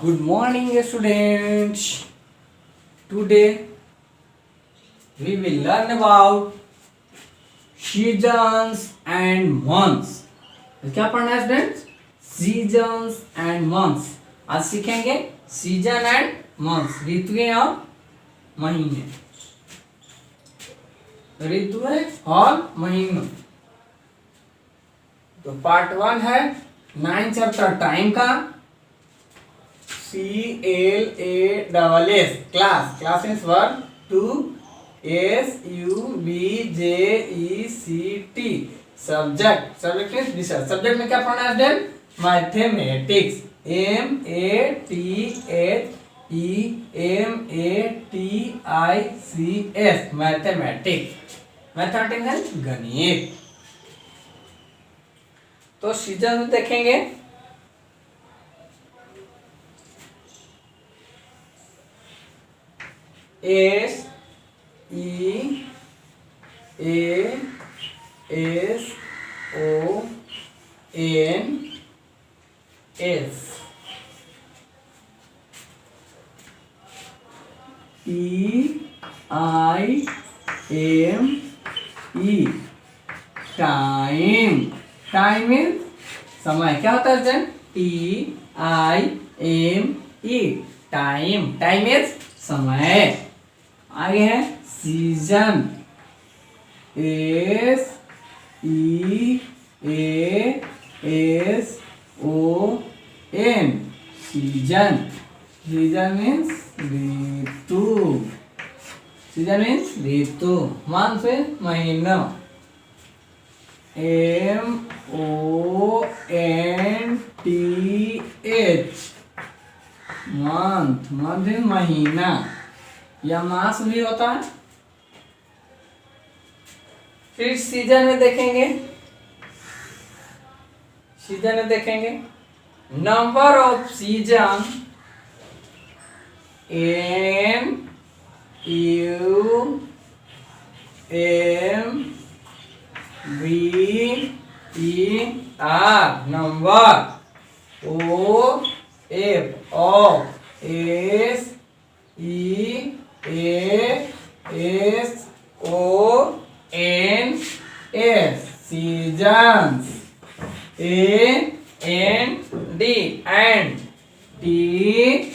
Good morning, students. Today we will learn about seasons and months. तो क्या पढ़ना है स्टूडेंट्स? Seasons and months. आज सीखेंगे सीजन एंड मंथ्स, ऋतुएं और महीने. ऋतुएं और महीनों. तो पार्ट 1 है 9 चैप्टर टाइम का. CLASS class means verb. 2 SUBJECT subject means विषय. सब्जेक्ट में क्या पढ़ना है student? Mathematics. MATHEMATICS mathematics. Mathematics है गणित. तो सीजन देखेंगे. SEASONS TIME time. Time means समय. क्या होता है student? TIME time. Time means समय. आगे है season. SEASON season. Season means ऋतु. सीजन मीन्स ऋतु. मंथ मीन्स महीना. MONTH month. मंथ मीन्स महीना या मास भी होता है. फिर सीजन में देखेंगे. सीजन में देखेंगे number of season. NUMBER number. OFSEASONS seasons. AND and THE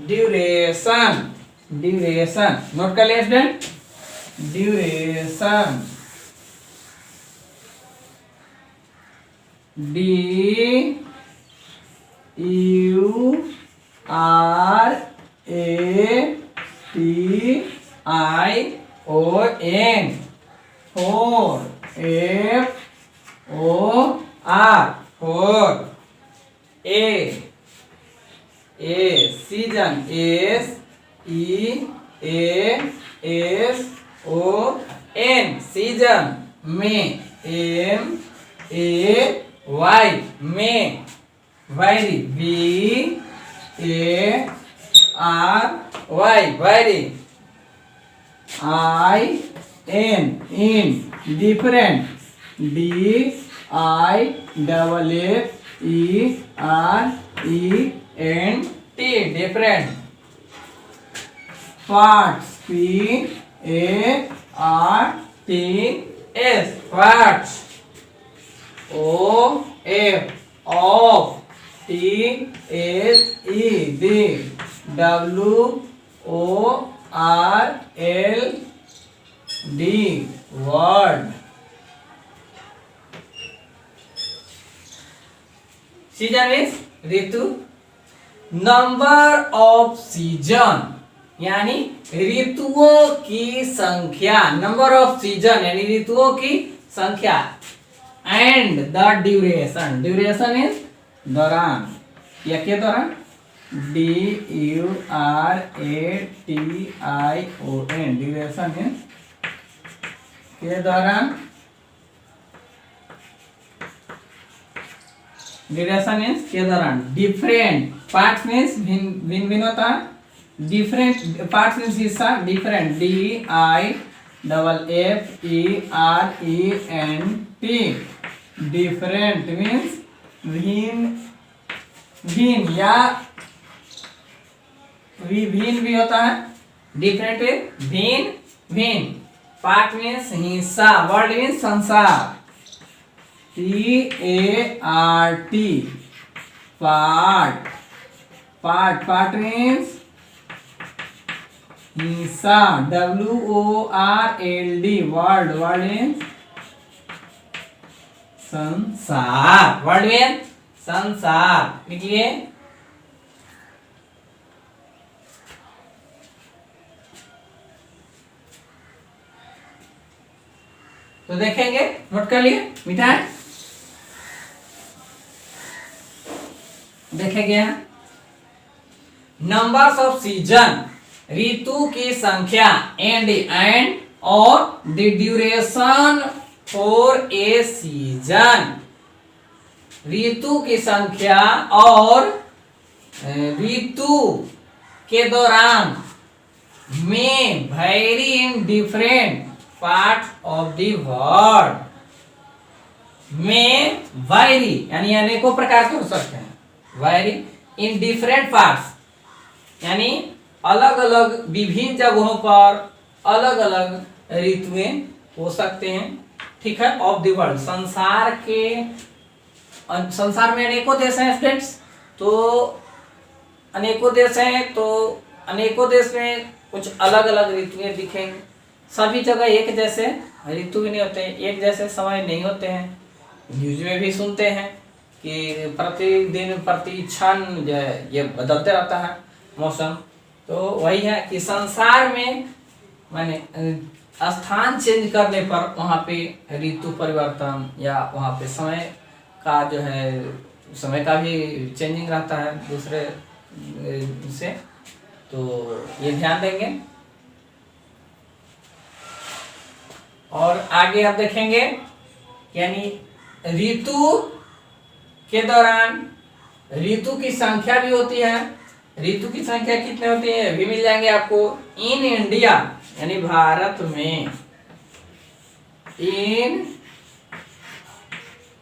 duration. duration note कर लिया student. duration DURATION for. FOR A season. SEASON season. में MAY में. Vary. VARY vary. IN in different. DIFFERENT different. Parts PARTS parts. OF THED WORLD world. Season means Ritu. Number of season यानी ऋतुओं की संख्या. Number of season यानी ऋतुओं की संख्या. And the duration. Duration means दौरान या के दौरान. DURATION ड्यूरेशन मीन्स के दौरान. ड्यूरेशन मीन्स के दौरान. डिफरेंट. पार्ट्स मीन्स भिन्न भिन्न होता है. डिफरेंट पार्ट्स मीन्स हिस्सा. डिफरेंट DIFFERENT different means भिन्न भिन्न या विभिन्न भी होता है, डिफरेंट में भिन्न भिन्न। पार्ट मीन्स हिस्सा, वर्ड मीन्स संसार, PART पार्ट, पार्ट मीन्स हिस्सा, WORLD वर्ल्ड, वर्ल्ड मीन्स संसार, वर्ल्ड मीन्स संसार। लिखिए तो देखेंगे, नोट कर लिए मिठाई देखेंगे। नंबर्स ऑफ सीजन, ऋतु की संख्या, एंड और the duration for a season. ऋतु की संख्या और ऋतु के दौरान में vary in different part of the world, में वैरी यानी अनेकों प्रकार के हो सकते हैं, वैरी इन डिफरेंट पार्ट्स यानी अलग अलग विभिन्न जगहों पर अलग अलग ऋतुएं हो सकते हैं, ठीक है, ऑफ द वर्ल्ड। संसार में अनेकों देश हैं स्टूडेंट्स, तो अनेकों देश हैं, तो अनेकों देश में कुछ अलग अलग ऋतुएं दिखेंगे। सभी जगह एक जैसे ऋतु भी नहीं होते, एक जैसे समय नहीं होते हैं। न्यूज में भी सुनते हैं कि प्रतिदिन प्रति क्षण ये बदलते रहता है मौसम। तो वही है कि संसार में माने स्थान चेंज करने पर वहाँ पे ऋतु परिवर्तन या वहाँ पे समय का जो है, समय का भी चेंजिंग रहता है दूसरे से, तो ये ध्यान देंगे। और आगे आप देखेंगे यानी ऋतु के दौरान ऋतु की संख्या भी होती है। ऋतु की संख्या कितने होती है भी मिल जाएंगे आपको। इन इंडिया यानी भारत में, इन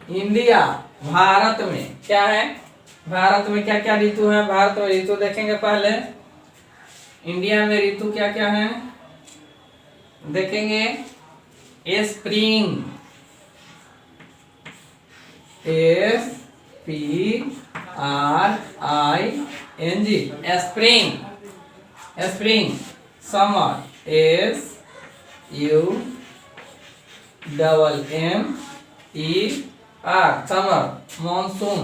इंडिया भारत में क्या है, भारत में क्या क्या ऋतु है। भारत में ऋतु देखेंगे पहले, इंडिया में ऋतु क्या क्या है देखेंगे। Spring, SPRING, spring, spring. Summer, SUMMER, summer. Monsoon,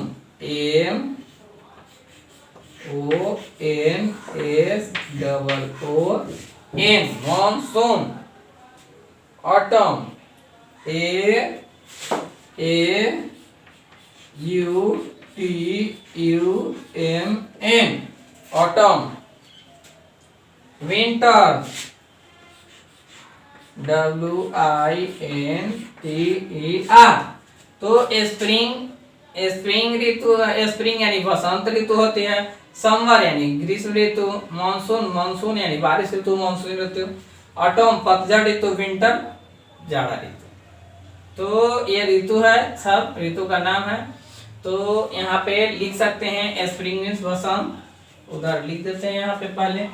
MONSOON, monsoon. Autumn, AUTUMN, autumn. Winter, WINTER। तो स्प्रिंग ऋतु, स्प्रिंग यानी बसंत ऋतु होती है। समर यानी ग्रीष्म ऋतु। मानसून यानी बारिश ऋतु, मानसून ऋतु। ऑटम पतझड़ ऋतु, विंटर जाड़ा ऋतु। तो ये ऋतु है, सब ऋतु का नाम है। तो यहाँ पे लिख सकते हैं स्प्रिंग मीन्स बसंत, उधर लिख देते हैं यहाँ पे पहले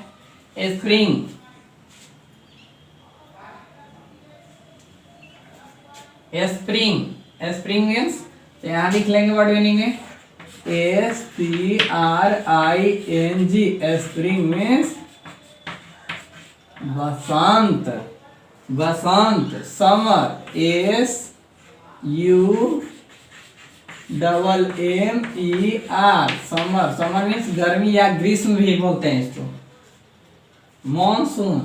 स्प्रिंग। स्प्रिंग मीन्स तो यहाँ लिख लेंगे वर्ड मीनिंग में SPRING, स्प्रिंग मीन्स बसंत, बसंत। Summer, SUMMER, summer. Summer means गर्मी या ग्रीष्म भी बोलते हैं इसको। Monsoon,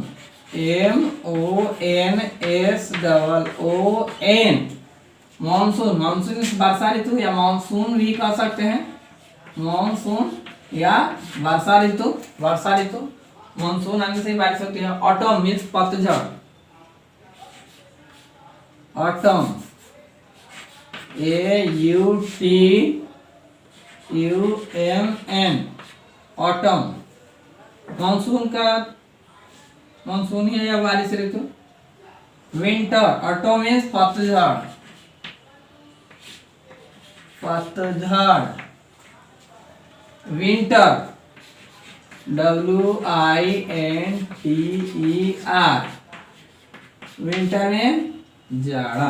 MONSOON, monsoon. मानसून वर्षा ऋतु या मानसून भी कह सकते हैं, मानसून या वर्षा ऋतु, वर्षा ऋतु। मानसून आने से बारिश होती है। ऑटम मीन्स पतझड़, ऑटम, AUTUMN, ऑटम। मानसून का मानसून है या बारिश ऋतु। विंटर, ऑटम मीन्स पतझड़। पतझड़, विंटर, WINTER, विंटर में जाड़ा।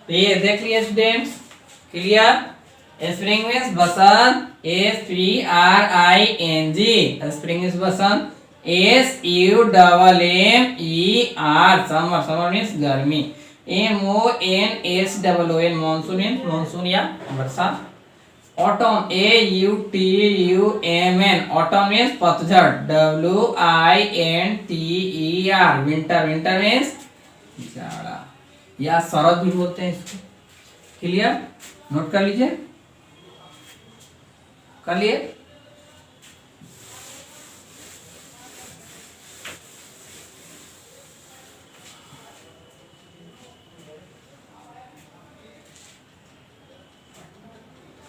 तो ये देख लिया स्टूडेंट्स, क्लियर। स्प्रिंग मीन्स बसंत, SPRING, स्प्रिंग मीन्स बसंत, SUMMER, समर, समर मीन्स गर्मी, MONSOON, मानसून मीन्स मानसून या वर्षा। ऑटम, AUTUMN, ऑटम मीन्स पतझड़, WINTER, विंटर, विंटर मीन्स जाड़ा या शरद भी बोलते हैं इसको। क्लियर, नोट कर लीजिए, कर लिए।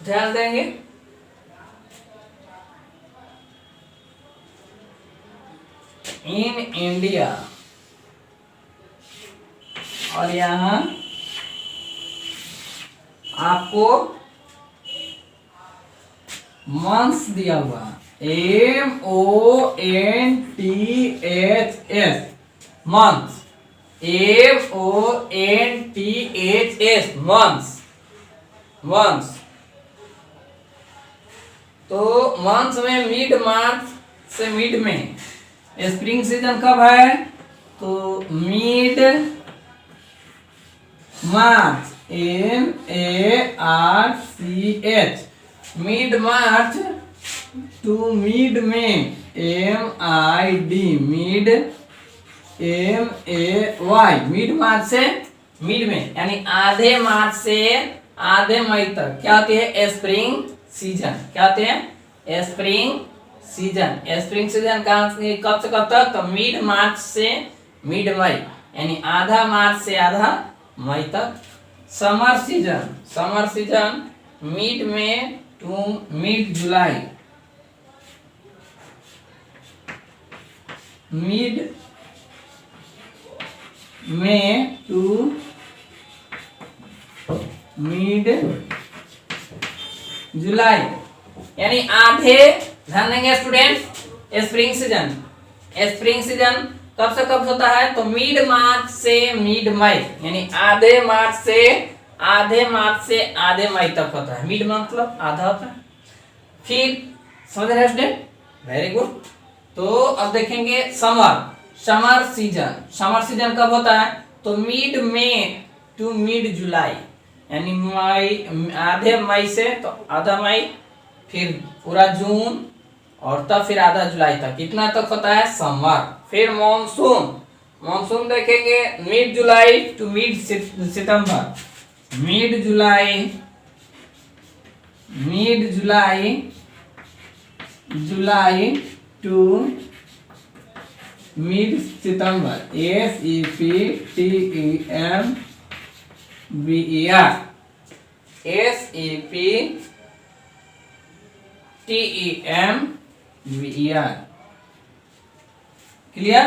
ध्यान देंगे। इन इंडिया, और यहां आपको मंथ्स दिया हुआ, MONTHS, months, MONTHS, months, months. तो मंथ में मिड मार्च से मिड में, स्प्रिंग सीजन कब है? तो mid March, MARCH, mid March to mid में, MID, मिड, MAY, मिड मार्च से मिड में, यानी आधे मार्च से आधे मई तक क्या होती है? Spring season. क्या होते हैं? Spring season. स्प्रिंग सीजन कब से कब तक? तो मिड मार्च से मिड मई, यानी आधा मार्च से आधा मई तक। Summer season, summer season mid में टू मिड जुलाई, मिड में टू मिड जुलाई, यानी आधे। ध्यान देंगे student, spring season, spring season कब से कब होता है? तो मिड मार्च से मिड मई, यानी आधे मार्च से आधे मई तक होता है। मिड मतलब आधा होता है। फिर समझ रहे स्टूडेंट? Very good. तो अब देखेंगे summer, summer season, summer season कब होता है? तो mid May to mid July, यानी मई, आधे मई से तो आधा मई, फिर पूरा जून, और तब फिर आधा जुलाई तक, कितना तक होता है? समर। फिर मॉनसून, मॉनसून देखेंगे mid July to mid September, mid July, mid July, July to mid September, SEPTEMBER, SEPTEMBER, clear.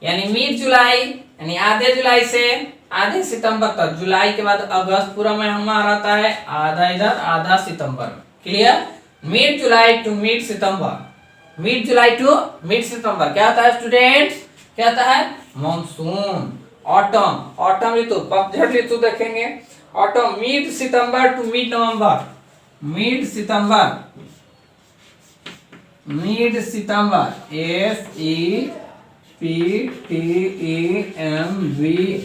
यानी मिड जुलाई, यानी आधे जुलाई से आधे सितंबर तक, जुलाई के बाद अगस्त पूरा में हमारा आता है, आधा इधर आधा सितंबर। Clear. Mid July to mid September, mid July to mid September क्या होता है स्टूडेंट्स? क्या होता है? मॉनसून। ऑटम, ऑटम ऋतु, पतझड़ ऋतु देखेंगे। Autumn mid September to mid November, mid September, mid September,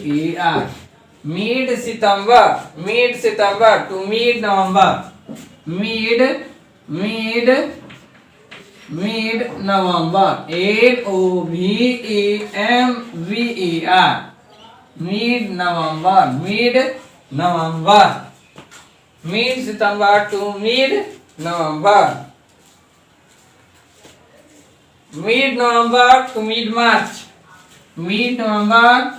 SEPTEMBER, mid September, mid September to mid November, mid mid mid November, NOVEMBER, mid November, mid November, mid September to mid November, mid November to mid March, mid November,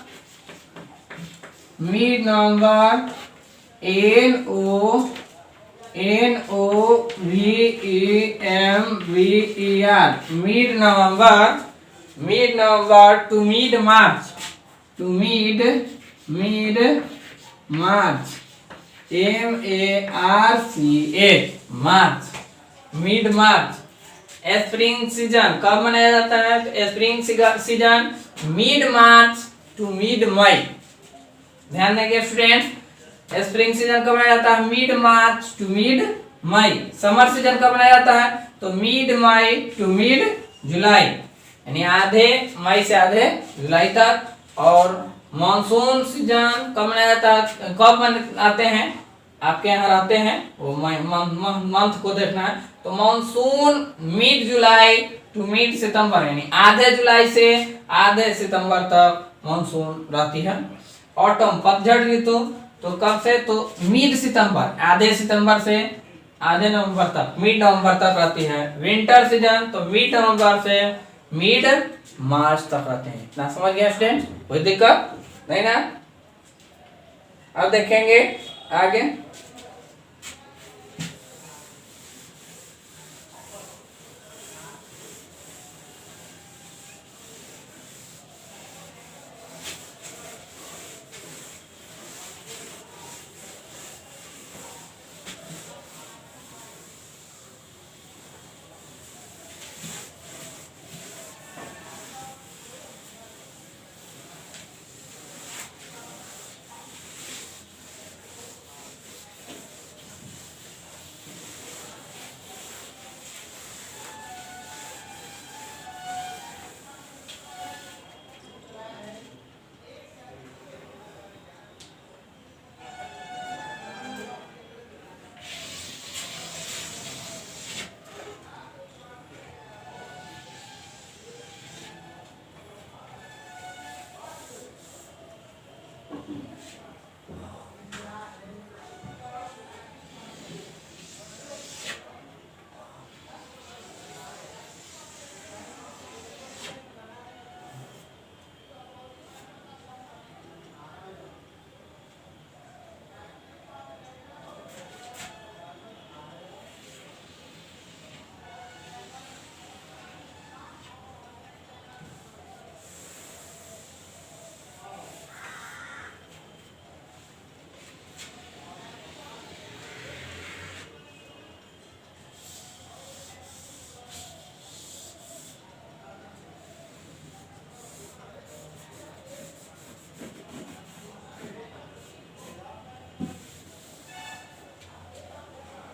mid November, NOVEMBER, mid November, mid November to mid March, to mid March, MARCH, March, mid March. Spring season कब मनाया जाता है? तो spring season mid March to mid मई। ध्यान देंगे student, spring season कब मनाया जाता है? Mid March to mid May. Summer season कब मनाया जाता है? तो mid May to mid July, यानी आधे मई से आधे जुलाई तक। और मानसून सीजन कब मनाया जाता है? कब मनाते हैं? आपके यहाँ आते हैं, वो मंथ को देखना है। तो monsoon mid July to mid September, यानी आधे जुलाई से आधे सितंबर तक मानसून रहती है। ऑटम पतझड़ ऋतु तो कब से? तो मिड सितंबर, आधे सितंबर से आधे नवंबर तक, मिड नवंबर तक रहती है। विंटर सीजन तो मिड नवंबर से मिड मार्च तक रहते हैं। इतना समझ गया स्टूडेंट? कोई दिक्कत नहीं ना? अब देखेंगे आगे।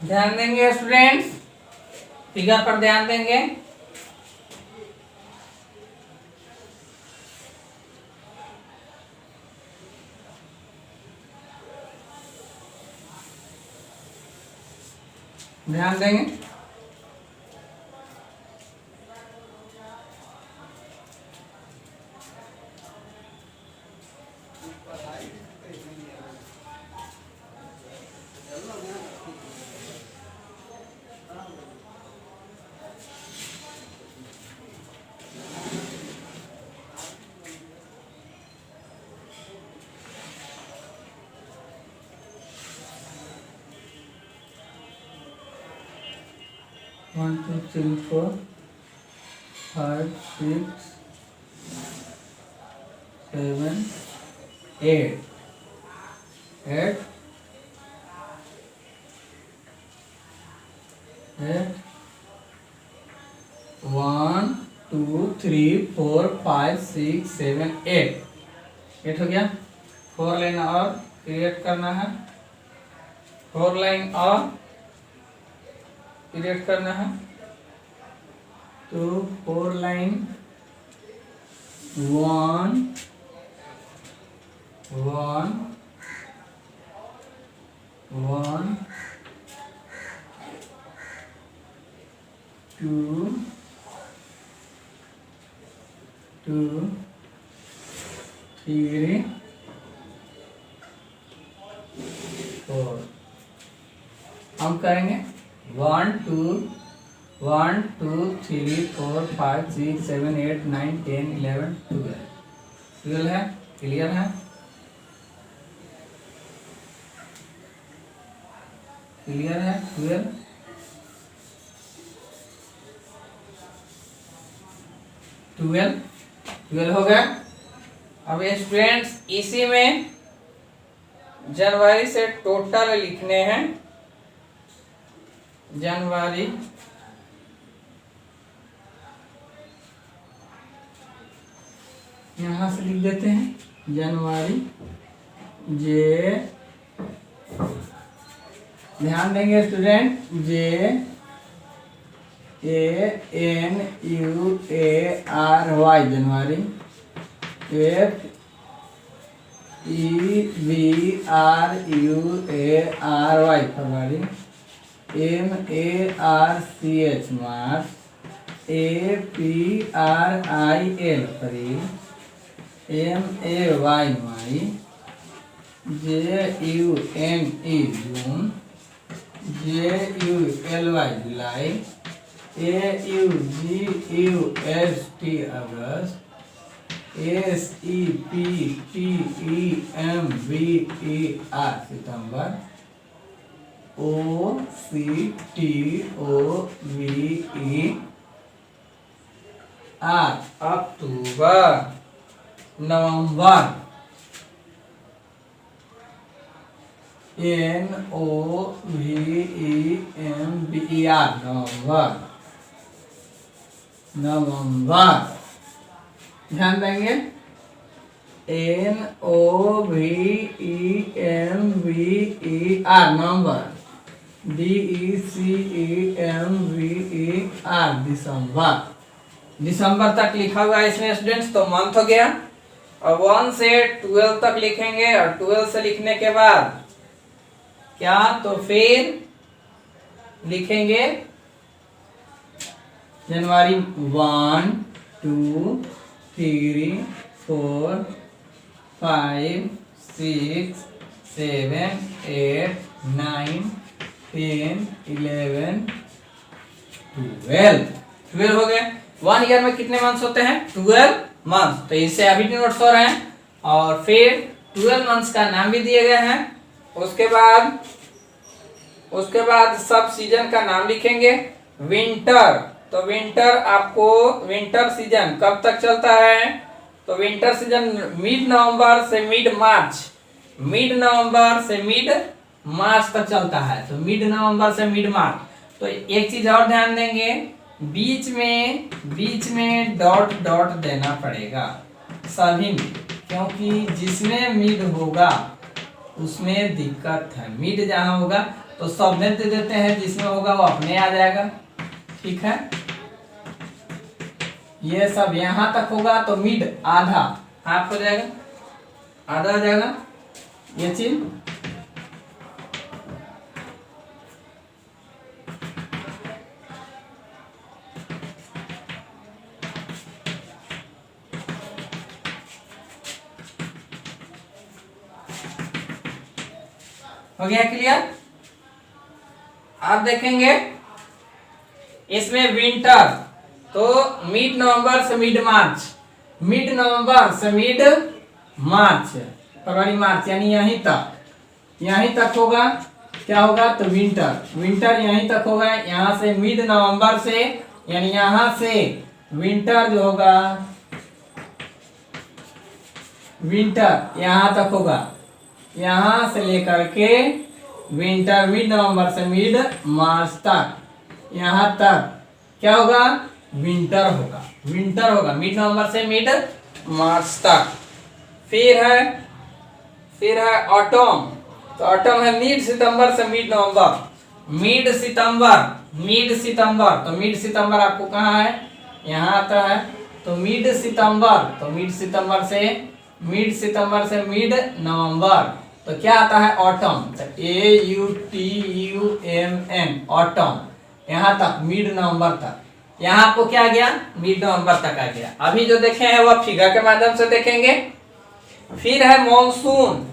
ध्यान देंगे स्टूडेंट्स, फिगर पर ध्यान देंगे। ध्यान देंगे। One, two, three, four, 5, 6, 7, 8. 8. 1, 2, 3, 4, 5, 6, 7, 8. 8 हो गया। 4 लाइन और क्रिएट करना है। 4 लाइन और क्रिएट करना है। तो 4 लाइन 1 1 1 2 2 3 4। हम करेंगे 1 2 1 2 3 4 5 6 7 8 9 10 11 12। 12 है, क्लियर है? क्लियर है? 12 12 हो गया। अब स्टूडेंट्स इसी में जनवरी से टोटल लिखने हैं, जनवरी यहां से लिख देते हैं जनवरी, जे, ध्यान देंगे स्टूडेंट, जे ANUARY जनवरी, FEBRUARY फरवरी, MARCH मार्च, APRIL अप्रैल, MAY मई, JUNE जून, JULY जुलाई, AUGUST अगस्त, SEPTEMBER सितंबर, OCTOVER अक्टूबर, नवंबर, NOVEMBER नवंबर, नवंबर, ध्यान देंगे, NOVEMBER नवंबर, DECEMBER दिसंबर, दिसंबर तक लिखा हुआ है इसमें स्टूडेंट्स, तो मंथ हो गया। और 1 से 12 तक लिखेंगे, और 12 से लिखने के बाद क्या, तो फिर लिखेंगे जनवरी 1 2 3 4 5 6 7 8 9 10 11 12 12 हो गए। 1 ईयर में कितने मंथ्स होते हैं, 12 मंथ्स, तो इससे अभी नोट्स हो रहे हैं। और फिर 12 मंथ्स का नाम भी दिए गए हैं। उसके बाद सब सीजन का नाम लिखेंगे। विंटर, तो विंटर आपको, विंटर सीजन कब तक चलता है, तो विंटर सीजन मिड नवंबर से मिड मार्च, मिड नवंबर से मिड मार्च तक चलता है, तो मिड नवंबर से मिड मार्च। तो एक चीज और ध्यान देंगे, बीच में डॉट डॉट देना पड़ेगा सभी में, क्योंकि जिसमें मिड होगा उसमें दिक्कत है। मिड जहां होगा तो सब में दे देते हैं, जिसमें होगा वो अपने आ जाएगा, ठीक है। ये सब यहां तक होगा तो मिड आधा हाफ हो जाएगा, आधा हो जाएगा ये चीज। हो गया क्लियर। आप देखेंगे इसमें विंटर, तो मिड नवंबर से मिड मार्च, मिड नवंबर से मिड मार्च, फरवरी मार्च, यानी यहीं तक होगा। क्या होगा, तो विंटर, विंटर यहीं तक होगा। यहां से मिड नवंबर से, यानी यहां से विंटर जो होगा, विंटर यहां तक होगा, यहां से लेकर के विंटर मिड नवंबर से मिड मार्च तक, यहां तक क्या होगा, विंटर होगा, विंटर होगा मिड नवंबर से मिड मार्च तक। फिर है ऑटम, तो ऑटम है मिड सितंबर से मिड नवंबर, मिड सितंबर, तो मिड सितंबर आपको कहाँ है, यहाँ आता है, तो मिड सितंबर, तो मिड सितंबर से मिड नवंबर, तो क्या आता है, ऑटम, तो AUTUMN ऑटम, यहाँ तक मिड नवंबर तक। यहाँ आपको क्या आ गया, मिड नवंबर तक आ गया। अभी जो देखे हैं वह फिगर के माध्यम से देखेंगे। फिर है मॉनसून,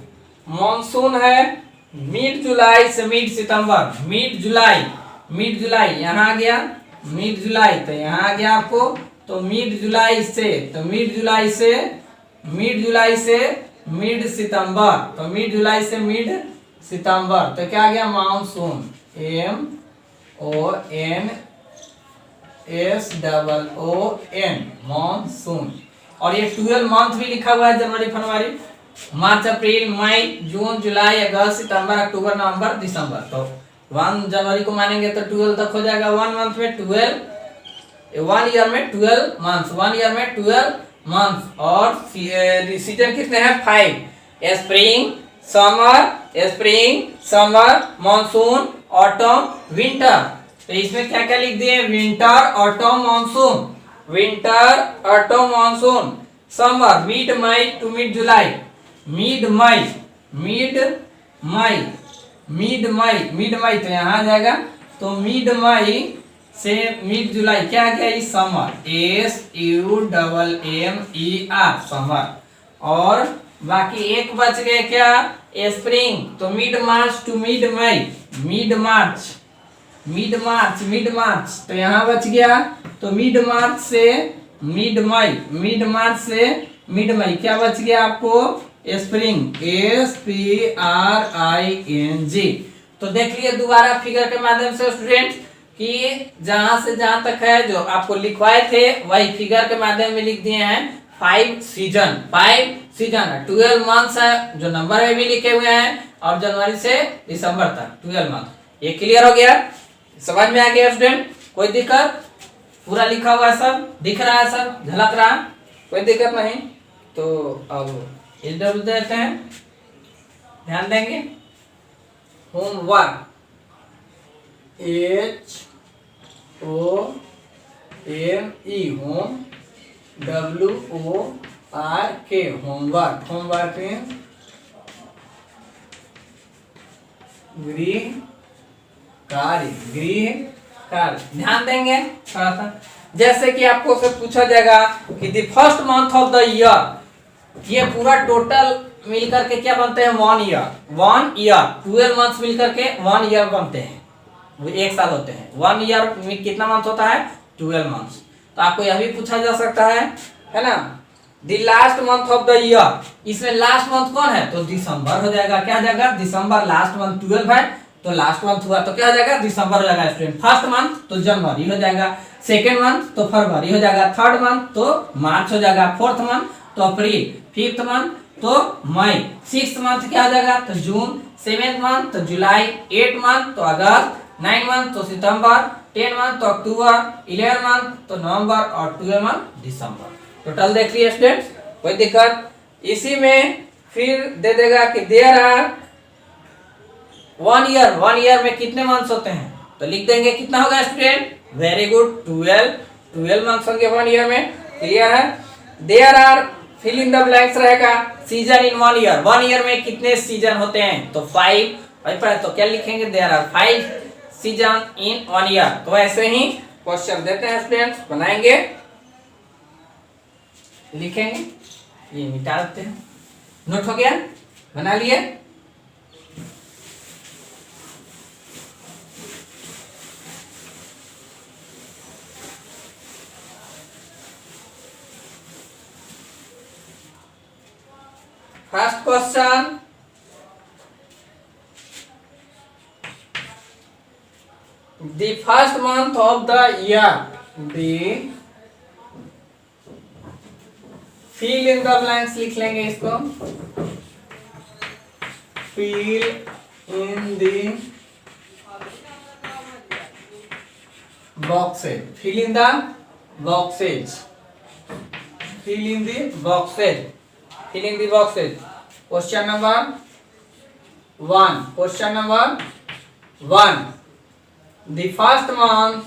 मॉनसून है मिड जुलाई से मिड सितंबर, मिड जुलाई यहाँ आ गया, मिड जुलाई, तो यहाँ आ गया आपको, तो मिड जुलाई से मिड सितंबर, तो मिड जुलाई से मिड सितंबर, तो क्या आ गया, मानसून, MONSOON, मानसून। और ये 12 मंथ भी लिखा हुआ है, जनवरी फरवरी, मार्च अप्रैल मई जून जुलाई अगस्त सितंबर अक्टूबर नवंबर दिसंबर। तो 1 जनवरी को मानेंगे तो 12 तक हो जाएगा। 1 मंथ में 12, 1 ईयर में 12 मंथ्स, 1 ईयर में 12 मंथ्स। और सीजन कितने हैं? 5। Spring summer monsoon autumn winter. तो इसमें क्या क्या लिख दिए? Winter autumn monsoon, winter autumn monsoon. Summer mid May to mid July, mid May तो यहाँ आ जाएगा। तो मिड मई से मिड जुलाई क्या क्या? इस समर, SUMMER समर। और बाकी एक बच गए क्या? स्प्रिंग। तो mid March to mid May, mid मार्च तो यहाँ बच गया। तो मिड मार्च से मिड मई क्या बच गया आपको? Spring, SPRING। तो देख लिए दोबारा फिगर के माध्यम से स्टूडेंट कि जहां से जहां तक है जो आपको लिखवाए थे वही फिगर के माध्यम में लिख दिए हैं। 5 सीजन 12 मंथ्स है, जो नंबर में भी लिखे हुए हैं, और जनवरी से दिसंबर तक 12 मंथ। ये क्लियर हो गया? समझ में आ गया स्टूडेंट? कोई दिक्कत? पूरा लिखा हुआ है, सब दिख रहा है, सब झलक रहा है, कोई दिक्कत नहीं। तो अब इधर देते हैं, ध्यान देंगे। Homework, HOME home, WORK homework means गृह कार्य। ध्यान देंगे थोड़ा सा। जैसे कि आपको से पूछा जाएगा कि the first month of the year, ये पूरा टोटल मिलकर के क्या बनते हैं? 1 ईयर। 12 मंथ्स मिलकर के 1 ईयर बनते हैं, वो एक साल होते हैं। 1 ईयर में कितना मंथ होता है? 12 मंथ्स। तो आपको यह भी पूछा जा सकता है ना? The last month of the year, इसमें लास्ट मंथ कौन है? तो दिसंबर हो जाएगा। क्या हो जाएगा? दिसंबर। लास्ट मंथ 12 है तो लास्ट मंथ हुआ तो क्या हो जाएगा? दिसंबर हो जाएगा स्टूडेंट। फर्स्ट मंथ तो जनवरी हो जाएगा, सेकेंड मंथ तो फरवरी हो जाएगा, थर्ड मंथ तो मार्च हो जाएगा, फोर्थ मंथ तो अप्रैल, फिफ्थ मंथ तो मई, सिक्स्थ मंथ क्या हो जाएगा? तो जून, सेवेंथ मंथ तो जुलाई, 8 मंथ तो अगस्त, 9 मंथ तो सितंबर, 10 मंथ तो अक्टूबर, 11 मंथ तो नवंबर, और 12 मंथ दिसंबर। टोटल देख लिया स्टूडेंट्स, कोई दिक्कत? इसी में फिर दे देगा कि देयर आर 1 ईयर में कितने मंथ्स होते हैं? तो लिख देंगे कितना होगा स्टूडेंट? वेरी गुड, 12 मंथ्स होंगे 1 ईयर में। क्लियर है? There are fill in the blanks रहेगा। सीजन इन 1 ईयर, 1 ईयर में कितने सीजन होते हैं? तो 5। तो क्या लिखेंगे? There are 5 season in 1 year. तो ऐसे ही क्वेश्चन देते हैं स्टूडेंट्स, बनाएंगे, लिखेंगे, ये मिटा देते हैं। नोट हो गया? बना लिए? First question, the first month of the year, fill in the blanks लिख लेंगे इसको। Fill in the boxes, fill in the boxes, fill in the boxes, fill in the boxes. Question number 1, question number 1, the first month,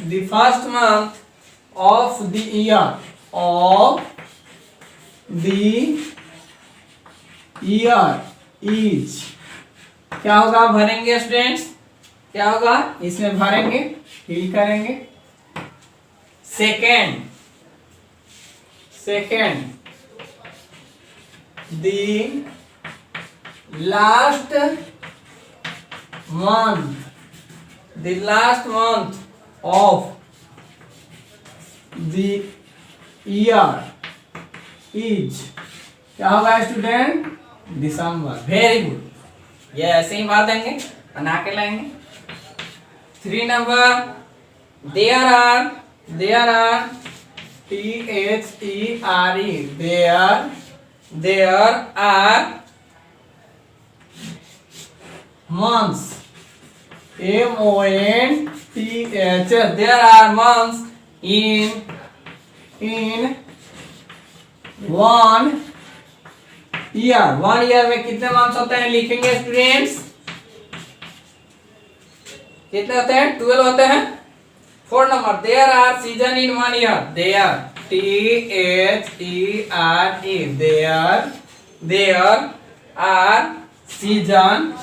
the first month of the year is, क्या होगा? भरेंगे students, क्या होगा? इसमें भरेंगे, fill करेंगे। Second, the last month of the year is, क्या होगा स्टूडेंट? दिसंबर। वेरी गुड, ये ऐसे ही बात देंगे, बना के लाएंगे। 3 number, there are There are THERE. There are months. MONTH. There are months in 1 year. 1 year में कितने मंथ्स होते हैं लिखेंगे स्टूडेंट्स? कितने होते हैं? 12 होते हैं। 4 number, there are season in 1 year. There THERE, there are season,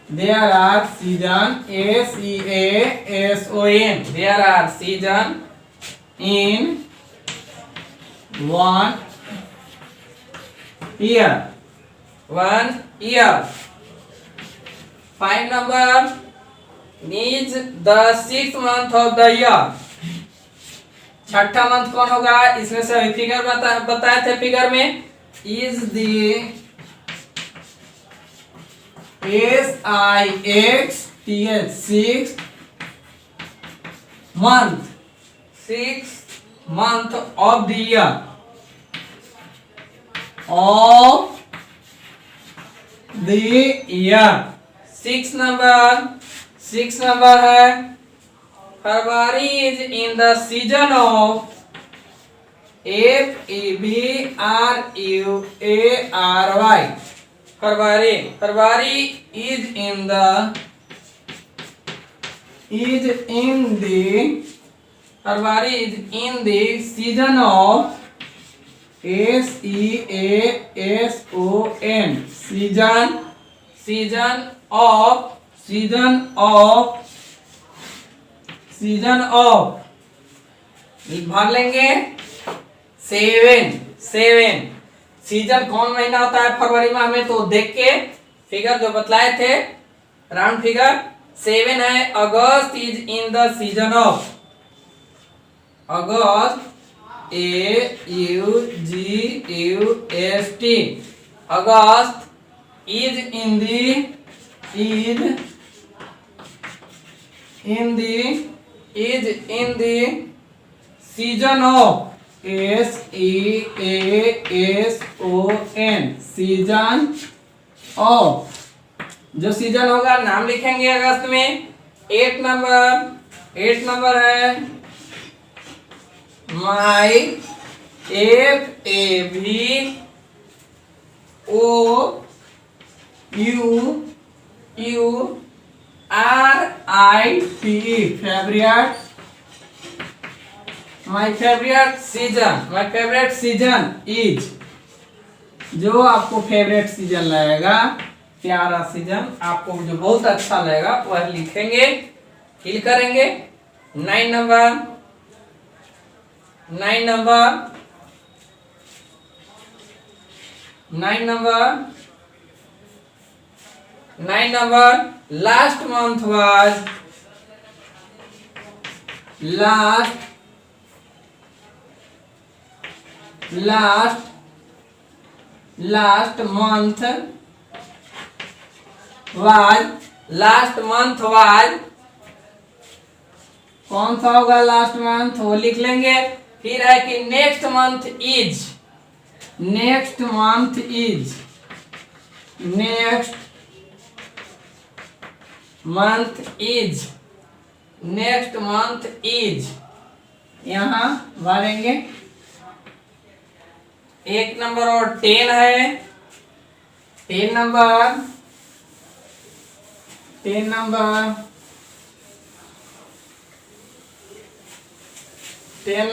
there are season, SEASON, there are season in 1 year. 1 year. 5 number is the 6th month of the year. छठा month कौन होगा? इसमें से अभी फिगर बताए थे। Figure में is the SIXTH, 6th month, 6th month of the year, of the year. 6 number है फरवरी is in the season of FEBRUARY. February is in the February is in the season of SEASON, season of भाग लेंगे 7 season कौन महीना होता है फरवरी में? हमें तो देख के फिगर जो बतलाए थे राउंड फिगर 7 है। August is in the season of, August AUGUST, August is in the season of SEASON, season of. जो सीजन होगा नाम लिखेंगे अगस्त में। 8 नंबर है my FABOUURITE, favourite. My favorite season is, जो आपको फेवरेट सीजन लगेगा, प्यारा सीजन आपको जो बहुत अच्छा लगेगा वह लिखेंगे, फिल करेंगे। 9 number last month was last month was कौन सा होगा? लास्ट मंथ वो लिख लेंगे। फिर है कि नेक्स्ट मंथ इज यहाँ भरेंगे। 1 नंबर और 10 है। 10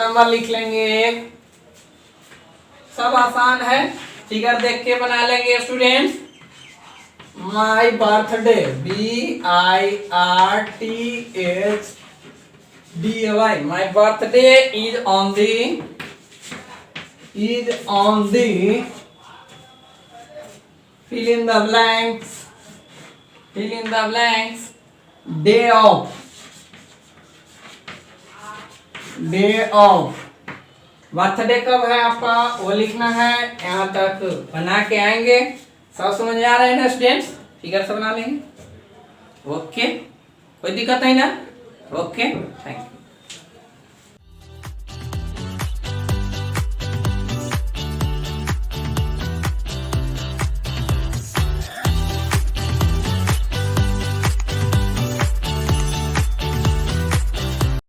नंबर लिख लेंगे। एक सब आसान है, फिगर देख के बना लेंगे students. My birthday BIRTHDAY, my birthday is on the fill in the blanks day of birthday कब है आपका वो लिखना है। यहाँ तक बना के आएंगे। सब समझ में आ रहे हैं ना स्टूडेंट्स? फिगर सब बना लेंगे। ओके, कोई दिक्कत नहीं ना? Okay, thank you.